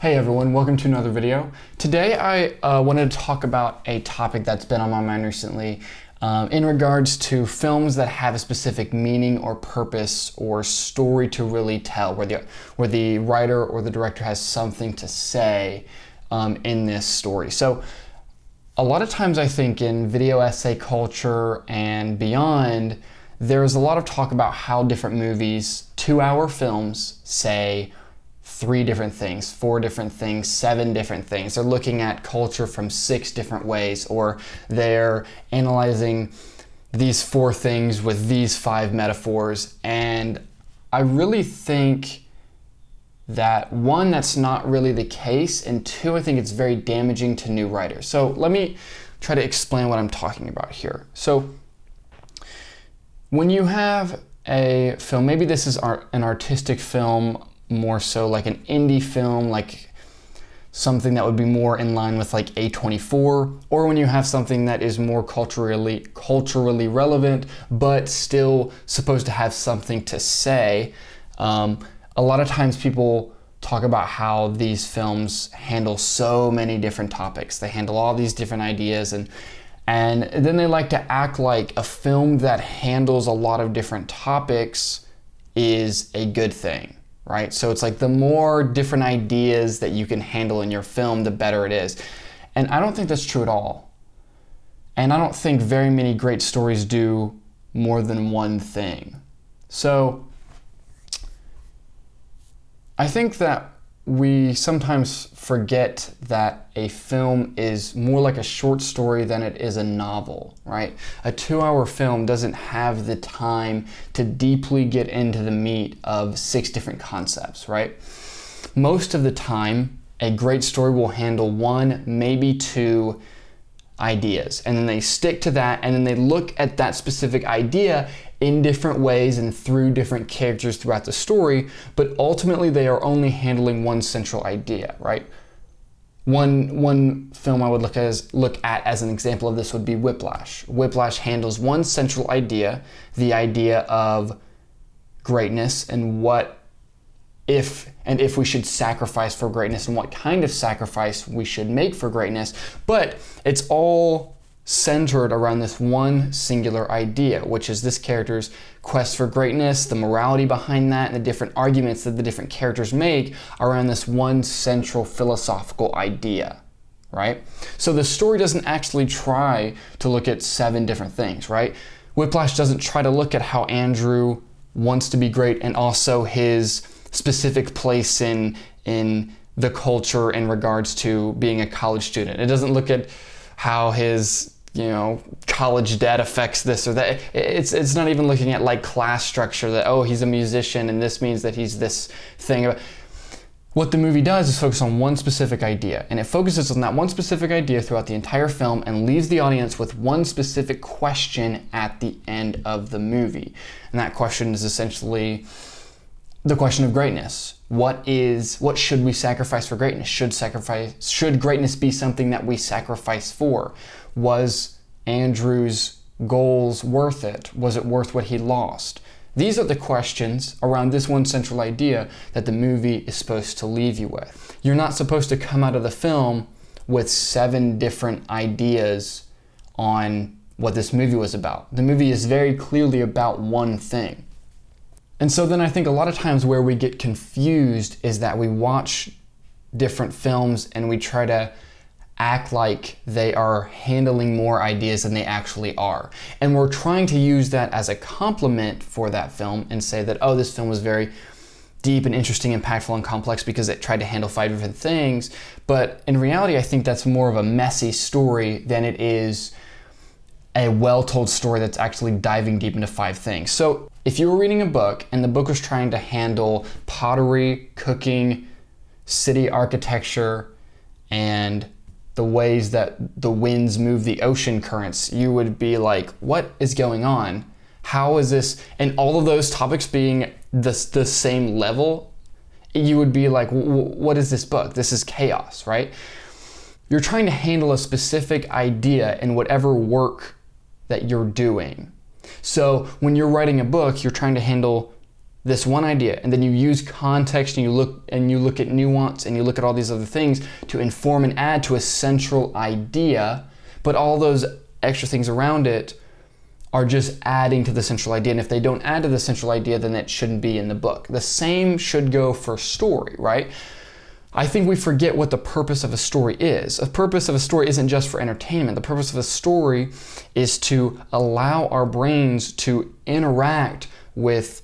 Hey everyone, welcome to another video. Today I wanted to talk about a topic that's been on my mind recently in regards to films that have a specific meaning or purpose or story to really tell, where the writer or the director has something to say in this story. So a lot of times I think in video essay culture and beyond, there's a lot of talk about how different movies, 2-hour films, say 3 different things, 4 different things, 7 different things. They're looking at culture from 6 different ways, or they're analyzing these 4 things with these 5 metaphors. And I really think that 1, that's not really the case, and 2, I think it's very damaging to new writers. So let me try to explain what I'm talking about here. So when you have a film, maybe this is an artistic film, more so like an indie film, like something that would be more in line with like A24, or when you have something that is more culturally relevant, but still supposed to have something to say. A lot of times people talk about how these films handle so many different topics. They handle all these different ideas, and then they like to act like a film that handles a lot of different topics is a good thing. Right? So it's like the more different ideas that you can handle in your film, the better it is. And I don't think that's true at all. And I don't think very many great stories do more than one thing. So I think that we sometimes forget that a film is more like a short story than it is a novel, right? A 2-hour film doesn't have the time to deeply get into the meat of 6 different concepts, right? Most of the time, a great story will handle 1, maybe 2 ideas, and then they stick to that, and then they look at that specific idea in different ways and through different characters throughout the story, but ultimately they are only handling 1 central idea, right? One film I would look at as an example of this would be Whiplash. Whiplash handles 1 central idea, the idea of greatness and if we should sacrifice for greatness and what kind of sacrifice we should make for greatness, but it's all centered around this 1 singular idea, which is this character's quest for greatness, the morality behind that, and the different arguments that the different characters make around this 1 central philosophical idea, right? So the story doesn't actually try to look at 7 different things, right? Whiplash doesn't try to look at how Andrew wants to be great and also his specific place in the culture in regards to being a college student. It doesn't look at how his college debt affects this or that. It's not even looking at like class structure, that, oh, he's a musician and this means that he's this thing. What the movie does is focus on 1 specific idea, and it focuses on that 1 specific idea throughout the entire film and leaves the audience with 1 specific question at the end of the movie. And that question is essentially the question of greatness. What should we sacrifice for greatness? Should greatness be something that we sacrifice for? Was Andrew's goals worth it? Was it worth what he lost? These are the questions around this 1 central idea that the movie is supposed to leave you with. You're not supposed to come out of the film with 7 different ideas on what this movie was about. The movie is very clearly about 1 thing. And so then I think a lot of times where we get confused is that we watch different films and we try to act like they are handling more ideas than they actually are. And we're trying to use that as a compliment for that film and say that, oh, this film was very deep and interesting, impactful and complex because it tried to handle 5 different things. But in reality, I think that's more of a messy story than it is a well-told story that's actually diving deep into 5 things. So if you were reading a book and the book was trying to handle pottery, cooking, city architecture, and the ways that the winds move the ocean currents, you would be like, what is going on? How is this? And all of those topics being the same level, you would be like, what is this book? This is chaos, right? You're trying to handle a specific idea in whatever work that you're doing. So when you're writing a book, you're trying to handle this one idea, and then you use context and you look at nuance and you look at all these other things to inform and add to a central idea, but all those extra things around it are just adding to the central idea. And if they don't add to the central idea, then it shouldn't be in the book. The same should go for story, right? I think we forget what the purpose of a story is. The purpose of a story isn't just for entertainment. The purpose of a story is to allow our brains to interact with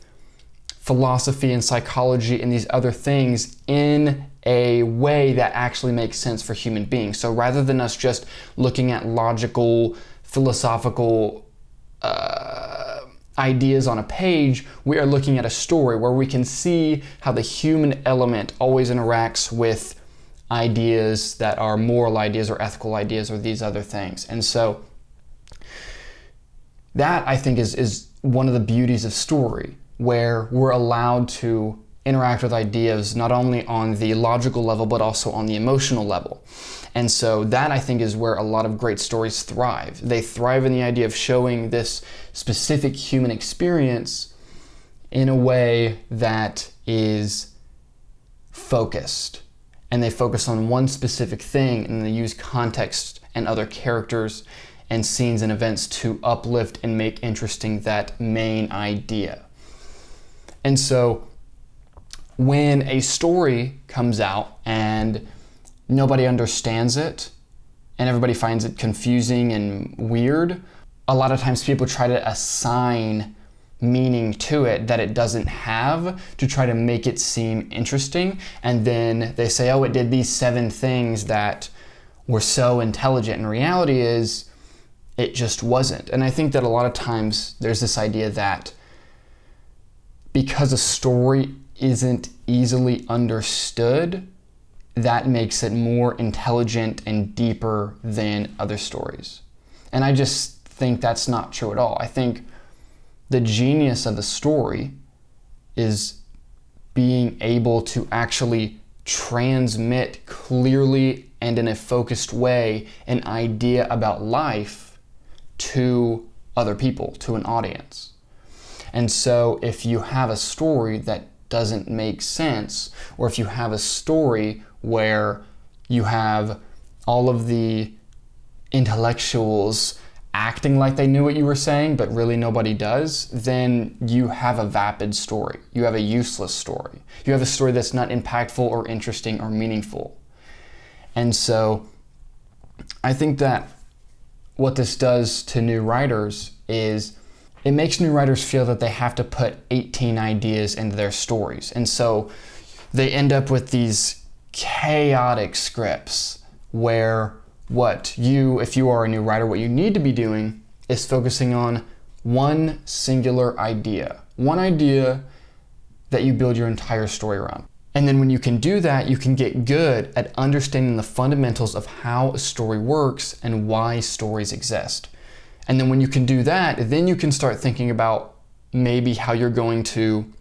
philosophy and psychology and these other things in a way that actually makes sense for human beings. So rather than us just looking at logical, philosophical ideas on a page, we are looking at a story where we can see how the human element always interacts with ideas that are moral ideas or ethical ideas or these other things. And so that, I think, is one of the beauties of story, where we're allowed to interact with ideas not only on the logical level but also on the emotional level. And so that, I think, is where a lot of great stories thrive. They thrive in the idea of showing this specific human experience in a way that is focused. And they focus on one specific thing, and they use context and other characters and scenes and events to uplift and make interesting that main idea. And so when a story comes out and nobody understands it and everybody finds it confusing and weird, a lot of times people try to assign meaning to it that it doesn't have to try to make it seem interesting. And then they say, oh, it did these 7 things that were so intelligent. And reality is, it just wasn't. And I think that a lot of times there's this idea that because a story isn't easily understood, that makes it more intelligent and deeper than other stories. And I just think that's not true at all. I think the genius of the story is being able to actually transmit clearly and in a focused way an idea about life to other people, to an audience. And so if you have a story that doesn't make sense, or if you have a story where you have all of the intellectuals acting like they knew what you were saying, but really nobody does, then you have a vapid story. You have a useless story. You have a story that's not impactful or interesting or meaningful. And so I think that what this does to new writers is it makes new writers feel that they have to put 18 ideas into their stories. And so they end up with these chaotic scripts where if you are a new writer, what you need to be doing is focusing on one singular idea. One idea that you build your entire story around. And then when you can do that, you can get good at understanding the fundamentals of how a story works and why stories exist. And then when you can do that, then you can start thinking about maybe how you're going to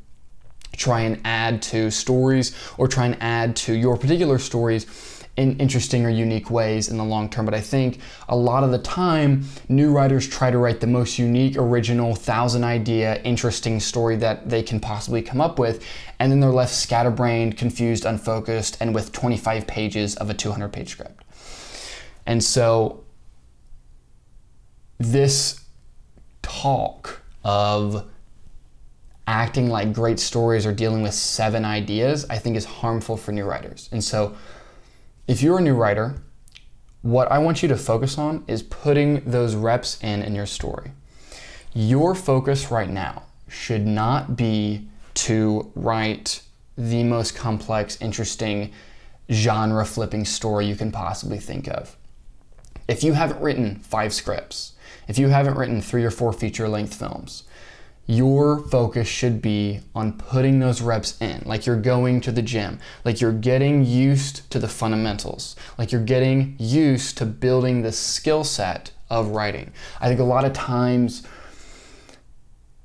try and add to stories or try and add to your particular stories in interesting or unique ways in the long term. But I think a lot of the time, new writers try to write the most unique, original, 1,000-idea, interesting story that they can possibly come up with, and then they're left scatterbrained, confused, unfocused, and with 25 pages of a 200-page script. And so this talk of acting like great stories or dealing with 7 ideas, I think is harmful for new writers. And so if you're a new writer, what I want you to focus on is putting those reps in your story. Your focus right now should not be to write the most complex, interesting, genre-flipping story you can possibly think of. If you haven't written 5 scripts, if you haven't written 3 or 4 feature-length films, your focus should be on putting those reps in, like you're going to the gym, like you're getting used to the fundamentals, like you're getting used to building the skill set of writing. I think a lot of times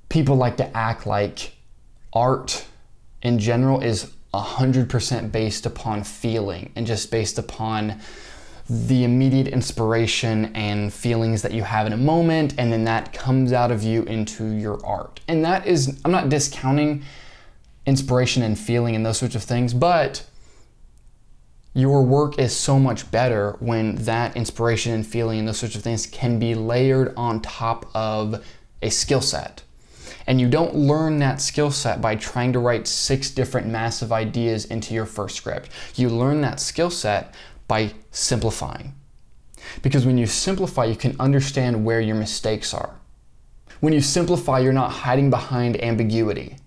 people like to act like art in general is 100% based upon feeling and just based upon the immediate inspiration and feelings that you have in a moment, and then that comes out of you into your art. And that is, I'm not discounting inspiration and feeling and those sorts of things, but your work is so much better when that inspiration and feeling and those sorts of things can be layered on top of a skill set. And you don't learn that skill set by trying to write 6 different massive ideas into your first script. You learn that skill set by simplifying. Because when you simplify, you can understand where your mistakes are. When you simplify, you're not hiding behind ambiguity.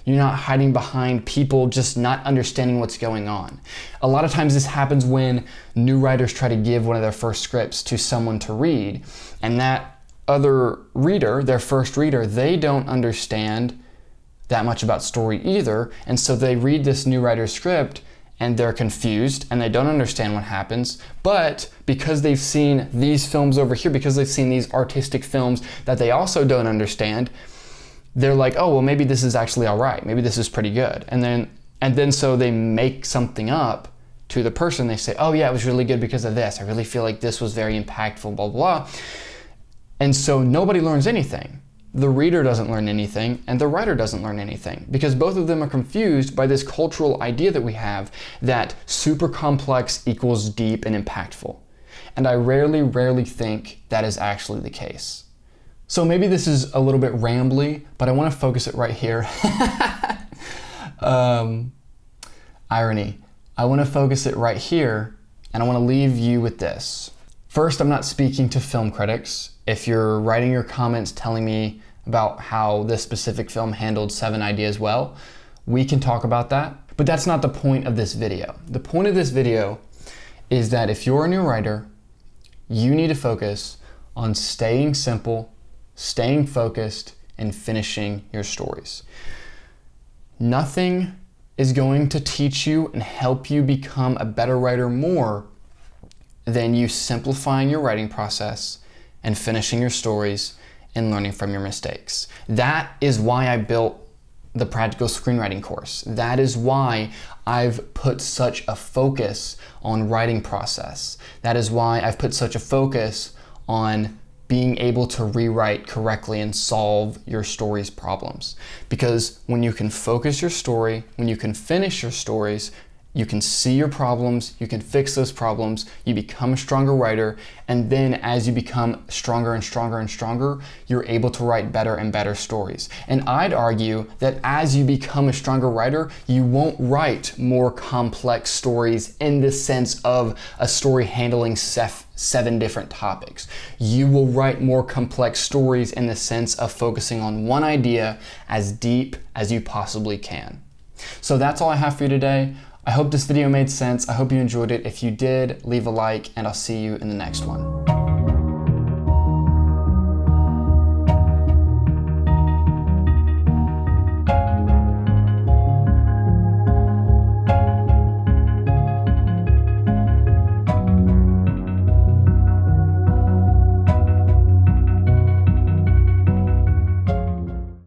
You're not hiding behind people just not understanding what's going on. A lot of times this happens when new writers try to give one of their first scripts to someone to read, and that other reader, their first reader, they don't understand that much about story either, and so they read this new writer's script and they're confused and they don't understand what happens, but because they've seen these films over here, because they've seen these artistic films that they also don't understand, they're like, oh, well, maybe this is actually all right. Maybe this is pretty good. And then so they make something up to the person. They say, oh yeah, it was really good because of this. I really feel like this was very impactful, blah, blah. And so nobody learns anything. The reader doesn't learn anything and the writer doesn't learn anything because both of them are confused by this cultural idea that we have that super complex equals deep and impactful. And I rarely think that is actually the case. So maybe this is a little bit rambly, but I want to focus it right here. Irony. I want to focus it right here, and I want to leave you with this. First, I'm not speaking to film critics. If you're writing your comments telling me about how this specific film handled 7 ideas well, we can talk about that. But that's not the point of this video. The point of this video is that if you're a new writer, you need to focus on staying simple, staying focused, and finishing your stories. Nothing is going to teach you and help you become a better writer more than you simplifying your writing process and finishing your stories and learning from your mistakes. That is why I built the Practical Screenwriting course. That is why I've put such a focus on writing process. That is why I've put such a focus on being able to rewrite correctly and solve your story's problems. Because when you can focus your story, when you can finish your stories, you can see your problems, you can fix those problems, you become a stronger writer, and then as you become stronger and stronger and stronger, you're able to write better and better stories. And I'd argue that as you become a stronger writer, you won't write more complex stories in the sense of a story handling 7 different topics. You will write more complex stories in the sense of focusing on one idea as deep as you possibly can. So that's all I have for you today. I hope this video made sense. I hope you enjoyed it. If you did, leave a like, and I'll see you in the next one.